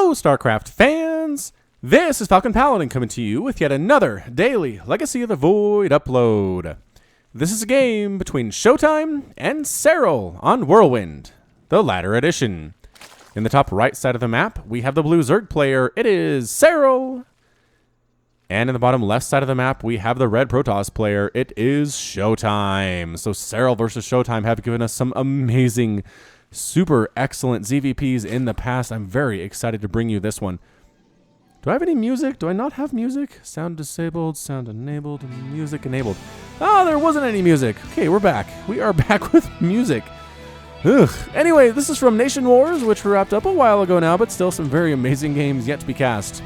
Hello, StarCraft fans! This is Falcon Paladin coming to you with yet another daily Legacy of the Void upload. This is a game between ShoWTimE and Serral on Whirlwind, the latter edition. In the top right side of the map, we have the blue Zerg player. It is Serral. And in the bottom left side of the map, we have the red Protoss player. It is ShoWTimE. So Serral versus ShoWTimE have given us some amazing, super excellent ZVPs in the past. I'm very excited to bring you this one. Do I have any music? Do I not have music? Sound disabled, sound enabled, music enabled. Oh, there wasn't any music. Okay, we're back. We are back with music. Ugh. Anyway, this is from Nation Wars, which wrapped up a while ago now, but still some very amazing games yet to be cast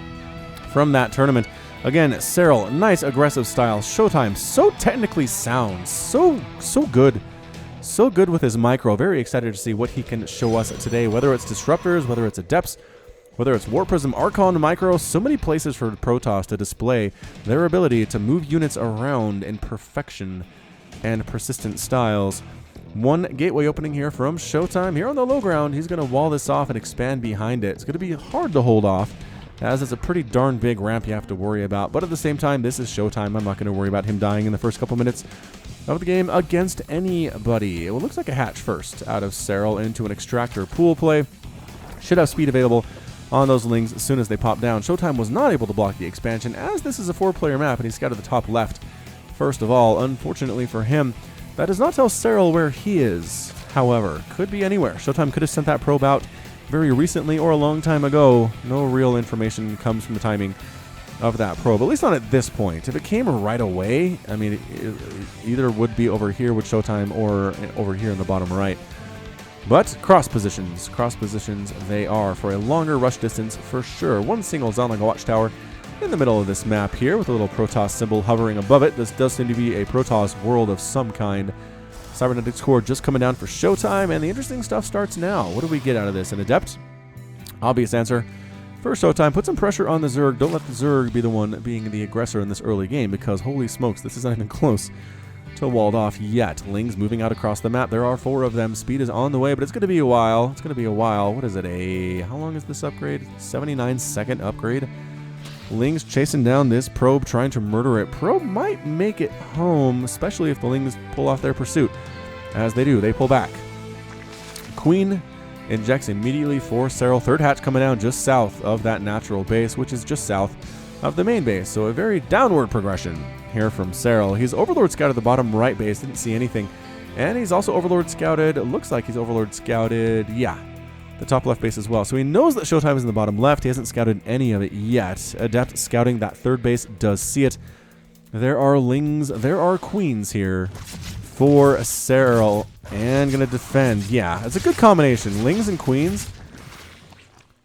from that tournament. Again, Serral, nice aggressive style. ShoWTimE, so technically sound, so good. So good with his micro. Very excited to see what he can show us today, whether it's disruptors, whether it's adepts, whether it's War Prism, Archon, Micro, so many places for Protoss to display their ability to move units around in perfection and persistent styles. One gateway opening here from ShoWTimE. Here on the low ground, he's going to wall this off and expand behind it. It's going to be hard to hold off, as it's a pretty darn big ramp you have to worry about. But at the same time, this is ShoWTimE. I'm not going to worry about him dying in the first couple minutes of the game against anybody. It looks like a hatch first out of Serral into an extractor pool play. Should have speed available on those lings as soon as they pop down. ShoWTimE was not able to block the expansion, as this is a 4-player map and he's scouted the top left first of all. Unfortunately for him, that does not tell Serral where he is. However, could be anywhere. ShoWTimE could have sent that probe out very recently or a long time ago. No real information comes from the timing of that probe, at least not at this point. If it came right away, I mean, it either would be over here with ShoWTimE or over here in the bottom right. But cross positions they are for a longer rush distance for sure. One single Zonlaga watchtower in the middle of this map here with a little Protoss symbol hovering above it. This does seem to be a Protoss world of some kind. Cybernetics core just coming down for ShoWTimE, and the interesting stuff starts now. What do we get out of this? An adept? Obvious answer. For ShoWTimE, put some pressure on the Zerg. Don't let the Zerg be the one being the aggressor in this early game, because holy smokes, this is not even close to walled off yet. Lings moving out across the map. There are 4 of them. Speed is on the way, but it's going to be a while. It's going to be a while. What is it? How long is this upgrade? 79-second upgrade. Lings chasing down this probe, trying to murder it. Probe might make it home, especially if the Lings pull off their pursuit. As they do, they pull back. Queen injects immediately for Serral. Third hatch coming down just south of that natural base, which is just south of the main base. So a very downward progression here from Serral. He's Overlord scouted the bottom right base, didn't see anything. And he's also Overlord scouted, it looks like he's Overlord scouted, yeah, the top left base as well. So he knows that ShoWTimE is in the bottom left. He hasn't scouted any of it yet. Adept scouting that third base does see it. There are Lings, there are Queens here for Serral, and gonna defend. Yeah, it's a good combination. Lings and Queens.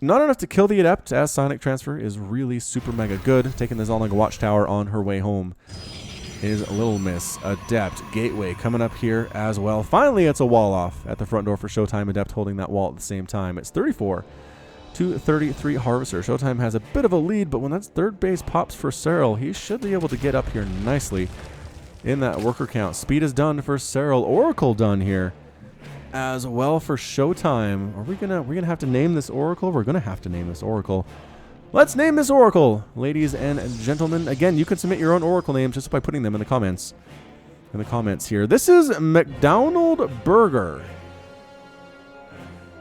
Not enough to kill the Adept, as Sonic Transfer is really super mega good. Taking the Zonlaga watchtower on her way home is a little miss. Adept gateway coming up here as well. Finally, it's a wall off at the front door for ShoWTimE. Adept holding that wall at the same time. It's 34 to 33 Harvester. ShoWTimE has a bit of a lead, but when that third base pops for Serral, he should be able to get up here nicely in that worker count. Speed is done for Serral. Oracle done here as well for ShoWTimE. Are we're gonna have to name this Oracle? We're gonna have to name this Oracle. Let's name this Oracle, ladies and gentlemen. Again, you can submit your own Oracle names just by putting them in the comments. Here. This is McDonald Burger.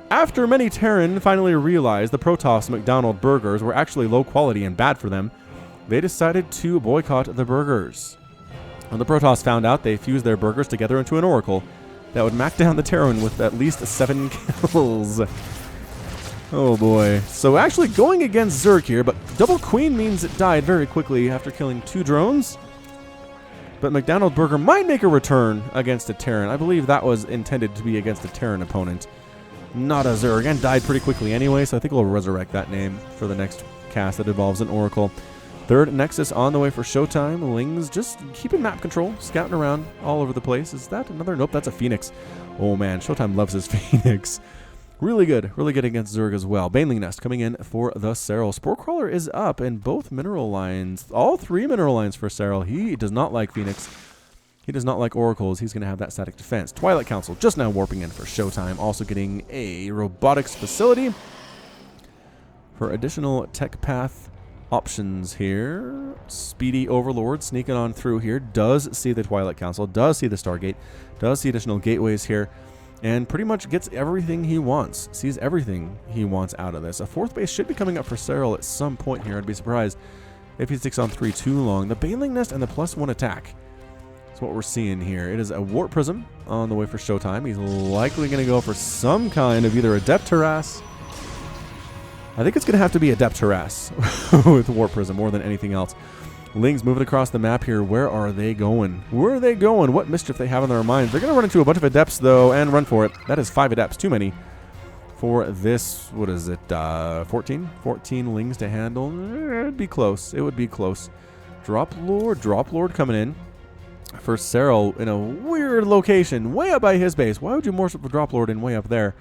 After many Terran finally realized the Protoss McDonald burgers were actually low quality and bad for them, they decided to boycott the burgers. When the Protoss found out, they fused their burgers together into an Oracle that would mac down the Terran with at least 7 kills. Oh boy. So actually going against Zerg here, but double Queen means it died very quickly after killing 2 drones. But McDonald Burger might make a return against a Terran. I believe that was intended to be against a Terran opponent, not a Zerg, and died pretty quickly anyway, so I think we'll resurrect that name for the next cast that involves an Oracle. Third Nexus on the way for ShoWTimE. Lings just keeping map control, scouting around all over the place. Is that another? Nope, that's a Phoenix. Oh man, ShoWTimE loves his Phoenix. Really good against Zerg as well. Baneling Nest coming in for the Serral. Spore Crawler is up in both mineral lines. All 3 mineral lines for Serral. He does not like Phoenix. He does not like Oracles. He's going to have that static defense. Twilight Council just now warping in for ShoWTimE. Also getting a robotics facility for additional tech path options here. Speedy Overlord sneaking on through here. Does see the Twilight Council. Does see the Stargate. Does see additional gateways here. And pretty much gets everything he wants. Sees everything he wants out of this. A 4th base should be coming up for Serral at some point here. I'd be surprised if he sticks on 3 too long. The Baneling Nest and the +1 attack. That's what we're seeing here. It is a Warp Prism on the way for ShoWTimE. He's likely going to go for some kind of either adept harass. I think it's going to have to be adept harass with Warp Prism more than anything else. Lings moving across the map here. Where are they going? Where are they going? What mischief they have in their minds? They're going to run into a bunch of adepts, though, and run for it. That is 5 adepts. Too many for this. What is it? 14? 14 Lings to handle. It'd be close. It would be close. Drop Lord coming in for Serral in a weird location. Way up by his base. Why would you morph the Drop Lord in way up there?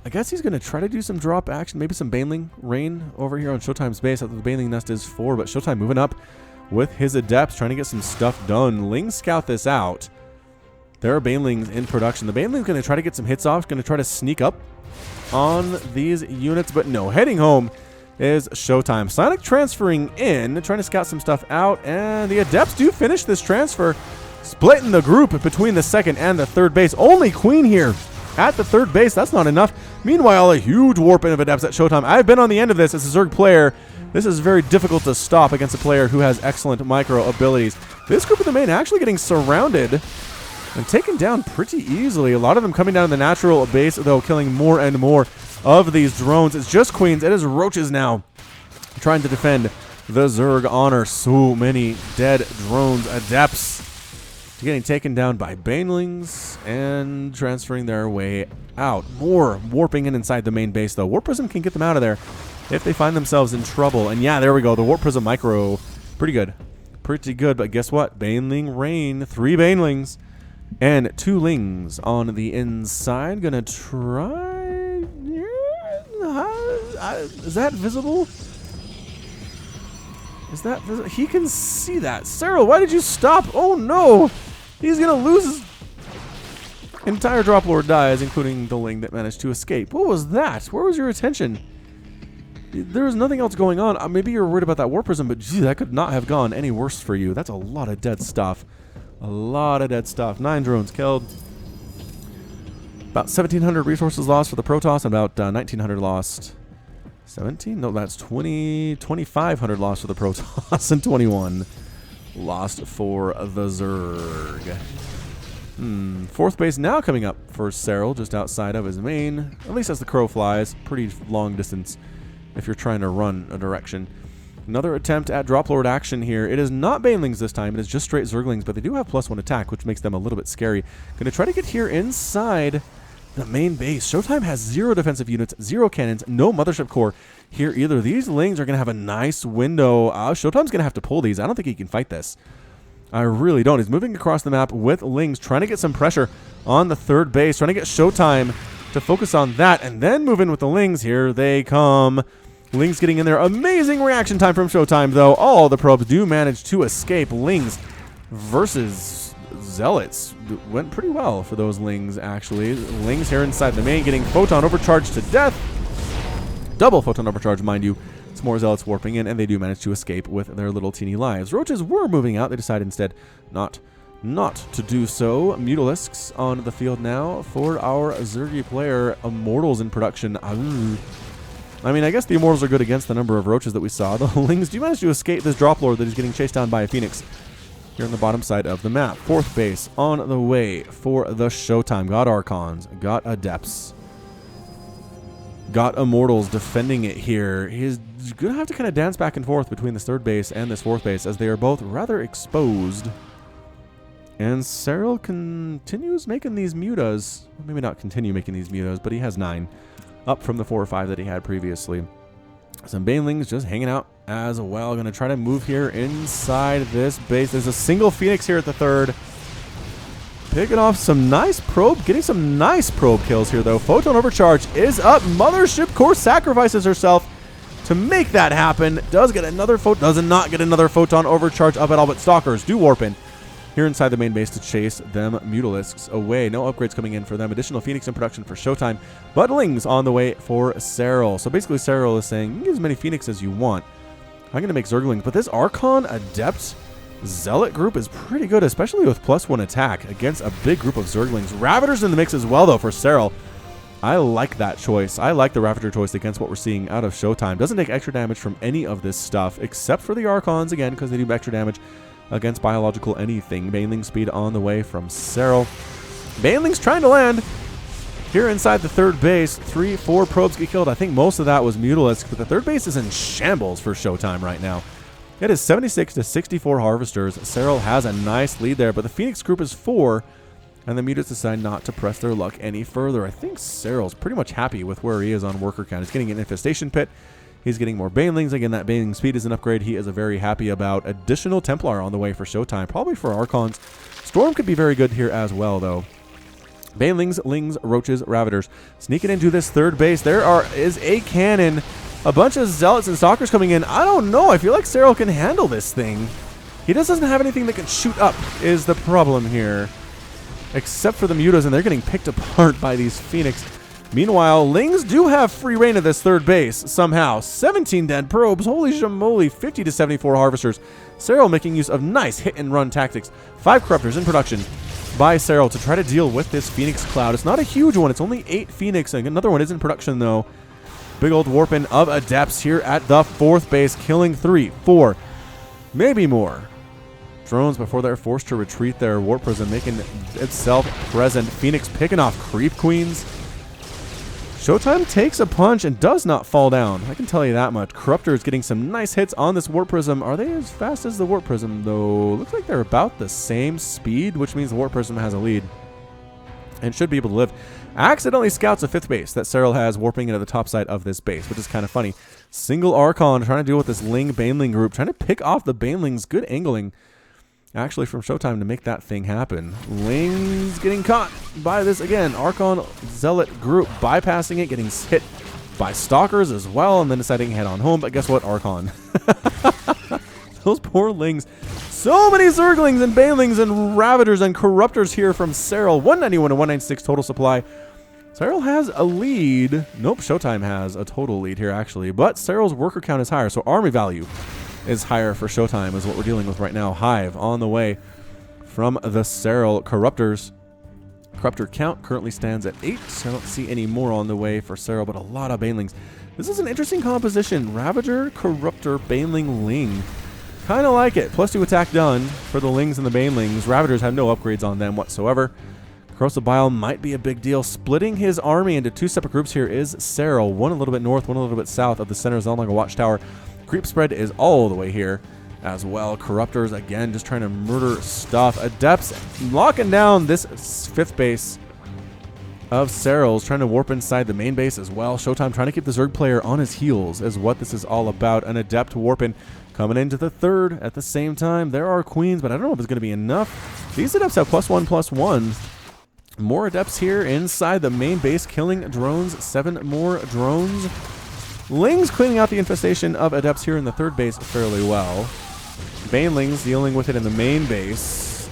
I guess he's going to try to do some drop action. Maybe some Baneling Rain over here on ShoWTimE's base. That's what the Baneling Nest is for. But ShoWTimE moving up with his adepts, trying to get some stuff done. Lings scout this out. There are Banelings in production. The Baneling's going to try to get some hits off. Going to try to sneak up on these units. But no, heading home is ShoWTimE. Sonic transferring in, trying to scout some stuff out. And the adepts do finish this transfer, splitting the group between the 2nd and the 3rd base. Only Queen here at the 3rd base. That's not enough. Meanwhile, a huge warp in of adepts at ShoWTimE. I've been on the end of this as a Zerg player. This is very difficult to stop against a player who has excellent micro abilities. This group of the main actually getting surrounded and taken down pretty easily. A lot of them coming down in the natural base, though, killing more and more of these drones. It's just Queens. It is Roaches now trying to defend the Zerg honor. So many dead drones. Adepts getting taken down by Banelings and transferring their way out. More warping in inside the main base, though. Warp Prism can get them out of there if they find themselves in trouble. And yeah, there we go. The Warp Prism micro. Pretty good. Pretty good. But guess what? Baneling Rain. 3 Banelings and 2 Lings on the inside. Gonna try. Is that visible? Is that visible? He can see that. Serral, why did you stop? Oh no! He's going to lose his entire Drop Lord dies, including the Ling that managed to escape. What was that? Where was your attention? There was nothing else going on. Maybe you're worried about that Warp Prism, but gee, that could not have gone any worse for you. That's a lot of dead stuff. A lot of dead stuff. 9 drones killed. About 1,700 resources lost for the Protoss, and about 1,900 lost. 17? No, that's 2,500 lost for the Protoss, and 21 lost for the Zerg. 4th base now coming up for Serral, just outside of his main. At least as the crow flies. Pretty long distance if you're trying to run a direction. Another attempt at Drop Lord action here. It is not Banelings this time. It is just straight Zerglings, but they do have +1 attack, which makes them a little bit scary. Going to try to get here inside the main base. ShoWTimE has 0 defensive units, 0 cannons, no Mothership Core here either. These Lings are going to have a nice window. ShoWTimE's going to have to pull these. I don't think he can fight this. I really don't. He's moving across the map with Lings, trying to get some pressure on the 3rd base, trying to get ShoWTimE to focus on that, and then move in with the Lings. Here they come. Lings getting in there. Amazing reaction time from ShoWTimE, though. All the probes do manage to escape. Lings versus Zealots went pretty well for those Lings, actually. Lings here inside the main getting Photon overcharged to death. Double Photon overcharge, mind you. Some more Zealots warping in, and they do manage to escape with their little teeny lives. Roaches were moving out. They decided instead not to do so. Mutalisks on the field now for our Zergy player. Immortals in production. I mean, I guess the Immortals are good against the number of Roaches that we saw. The Lings do manage to escape this Drop Lord that is getting chased down by a Phoenix here on the bottom side of the map. 4th base on the way for the ShoWTimE. Got Archons, got Adepts, got Immortals defending it here. He's going to have to kind of dance back and forth between this 3rd base and this 4th base as they are both rather exposed. And Serral continues making these mutas. Maybe not continue making these mutas, but he has 9 up from the 4 or 5 that he had previously. Some Banelings just hanging out as well. Going to try to move here inside this base. There's a single Phoenix here at the 3rd. Picking off some nice probe. Getting some nice probe kills here, though. Photon overcharge is up. Mothership Core sacrifices herself to make that happen. Does get another does not get another Photon overcharge up at all, but Stalkers do warp in here inside the main base to chase them Mutalisks away. No upgrades coming in for them. Additional Phoenix in production for ShoWTimE. But Lings on the way for Serral. So basically Serral is saying, you can get as many Phoenix as you want. I'm going to make Zerglings. But this Archon Adept Zealot group is pretty good, especially with +1 attack against a big group of Zerglings. Ravagers in the mix as well, though, for Serral. I like that choice. I like the Ravager choice against what we're seeing out of ShoWTimE. Doesn't take extra damage from any of this stuff, except for the Archons, again, because they do extra damage against biological anything. Baneling speed on the way from Serral. Baneling's trying to land here inside the third base. 3-4 probes get killed. I think most of that was Mutalisk, but the third base is in shambles for ShoWTimE right now. It is 76 to 64 Harvesters. Serral has a nice lead there, but the Phoenix group is 4. And the Mutants decide not to press their luck any further. I think Serral's pretty much happy with where he is on worker count. He's getting an Infestation Pit. He's getting more Banelings. Again, that Baneling speed is an upgrade he is very happy about. Additional Templar on the way for ShoWTimE. Probably for Archons. Storm could be very good here as well, though. Banelings, Lings, Roaches, Ravagers. Sneaking into this third base. There is a cannon. A bunch of Zealots and Stalkers coming in. I don't know. I feel like Serral can handle this thing. He just doesn't have anything that can shoot up is the problem here. Except for the Mutas, and they're getting picked apart by these Phoenix. Meanwhile, Lings do have free reign of this third base somehow. 17 dead probes. Holy shamoly. 50 to 74 Harvesters. Serral making use of nice hit-and-run tactics. 5 Corruptors in production by Serral to try to deal with this Phoenix cloud. It's not a huge one. It's only 8 Phoenix. And another one is in production, though. Big old Warpin of Adepts here at the 4th base, killing 3, 4, maybe more drones before they're forced to retreat their Warp Prism, making itself present. Phoenix picking off Creep Queens. ShoWTimE takes a punch and does not fall down. I can tell you that much. Corruptor is getting some nice hits on this Warp Prism. Are they as fast as the Warp Prism, though? Looks like they're about the same speed, which means the Warp Prism has a lead and should be able to live. Accidentally scouts a 5th base that Serral has warping into the top side of this base, which is kind of funny. Single Archon trying to deal with this Ling Baneling group, trying to pick off the Banelings. Good angling actually from ShoWTimE to make that thing happen. Ling's getting caught by this again. Archon Zealot group bypassing it, getting hit by Stalkers as well, and then deciding to head on home. But guess what? Archon. Those poor Lings. So many Zerglings and Banelings and Ravagers and Corruptors here from Serral. 191 to 196 total supply. Serral has a lead. Nope, ShoWTimE has a total lead here actually. But Serral's worker count is higher, so army value is higher for ShoWTimE is what we're dealing with right now. Hive on the way from the Serral Corruptors. Corruptor count currently stands at 8, so I don't see any more on the way for Serral, but a lot of Banelings. This is an interesting composition. Ravager, Corruptor, Baneling, Ling. Kind of like it. +2 attack done for the Lings and the Banelings. Ravagers have no upgrades on them whatsoever. Corrosive Bile might be a big deal. Splitting his army into 2 separate groups here is Serral. One a little bit north, one a little bit south of the center Zelnaga Watchtower. Creep spread is all the way here as well. Corruptors, again, just trying to murder stuff. Adepts locking down this 5th base of Serral's, trying to warp inside the main base as well. ShoWTimE trying to keep the Zerg player on his heels is what this is all about. An Adept warping coming into the 3rd at the same time. There are Queens, but I don't know if it's going to be enough. These Adepts have +1/+1. More Adepts here inside the main base, killing drones. 7 more drones. Lings cleaning out the infestation of Adepts here in the 3rd base fairly well. Banelings dealing with it in the main base.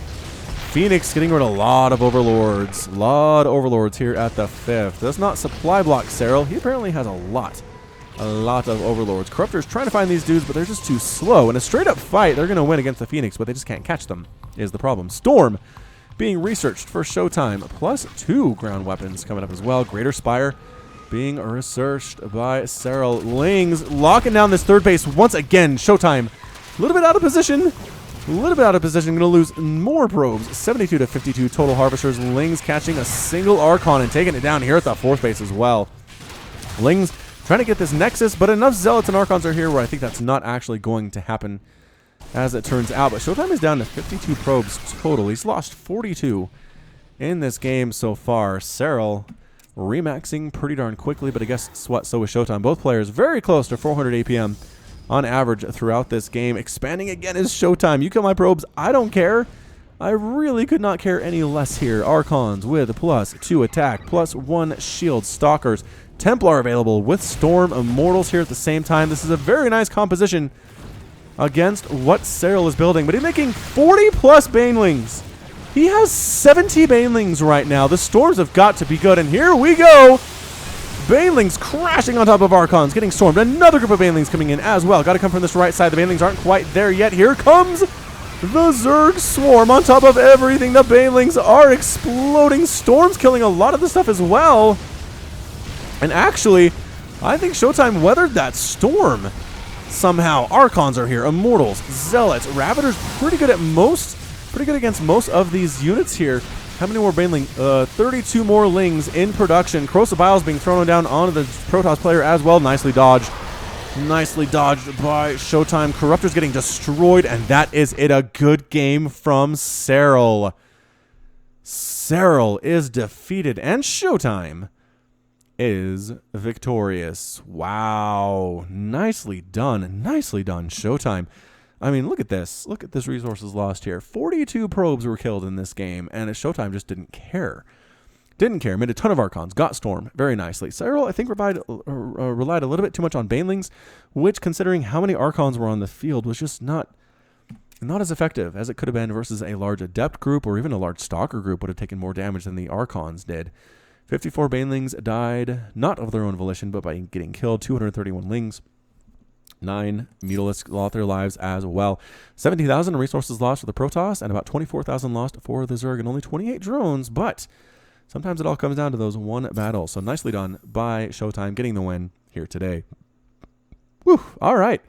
Phoenix getting rid of a lot of Overlords. A lot of Overlords here at the 5th. Does not supply block Serral. He apparently has a lot of Overlords. Corruptors trying to find these dudes, but they're just too slow. In a straight up fight, they're going to win against the Phoenix, but they just can't catch them, is the problem. Storm being researched for ShoWTimE. +2 ground weapons coming up as well. Greater Spire being researched by Serral. Lings locking down this 3rd base once again. ShoWTimE a little bit out of position. Going to lose more probes. 72 to 52 total Harvesters. Lings catching a single Archon and taking it down here at the 4th base as well. Lings trying to get this Nexus, but enough Zealots and Archons are here where I think that's not actually going to happen as it turns out. But ShoWTimE is down to 52 probes total. He's lost 42 in this game so far. Serral remaxing pretty darn quickly, but I guess what, so is ShoWTimE. Both players very close to 400 APM on average throughout this game. Expanding again is ShoWTimE. You kill my probes, I don't care. I really could not care any less here. Archons with +2 attack, +1 shield. Stalkers, Templar available with Storm Immortals here at the same time. This is a very nice composition against what Serral is building. But he's making 40+ banelings. He has 70 banelings right now. The storms have got to be good. And here we go. Banelings crashing on top of Archons, getting stormed. Another group of banelings coming in as well. Got to come from this right side. The banelings aren't quite there yet. Here comes the Zerg swarm on top of everything. The banelings are exploding. Storms killing a lot of the stuff as well. And actually, I think ShoWTimE weathered that storm somehow. Archons are here. Immortals, Zealots, Ravagers, pretty good against most of these units here. How many more Baneling? 32 more Lings in production. Corrosive Biles being thrown down onto the Protoss player as well. Nicely dodged. Nicely dodged by ShoWTimE. Corruptor's getting destroyed, and that is it. A good game from Serral. Serral is defeated, and ShoWTimE is victorious. Wow. Nicely done. Nicely done, ShoWTimE. I mean, look at this. Look at this resources lost here. 42 probes were killed in this game, and ShoWTimE just didn't care. Didn't care. Made a ton of Archons. Got Storm very nicely. Serral, I think, relied a little bit too much on Banelings, which, considering how many Archons were on the field, was just not as effective as it could have been versus a large Adept group or even a large Stalker group would have taken more damage than the Archons did. 54 Banelings died, not of their own volition, but by getting killed. 231 Lings. 9 Mutalisk lost their lives as well. 17,000 resources lost for the Protoss and about 24,000 lost for the Zerg and only 28 drones, but sometimes it all comes down to those one battle. So nicely done by ShoWTimE getting the win here today. Whew, all right.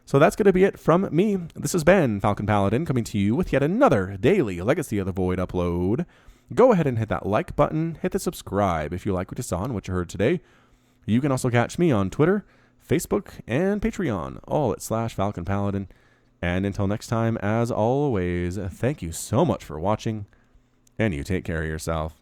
So that's going to be it from me. This has been Falcon Paladin coming to you with yet another daily Legacy of the Void upload. Go ahead and hit that like button, hit the subscribe if you like what you saw and what you heard today. You can also catch me on Twitter, Facebook, and Patreon, all at /Falcon Paladin. And until next time, as always, thank you so much for watching, and you take care of yourself.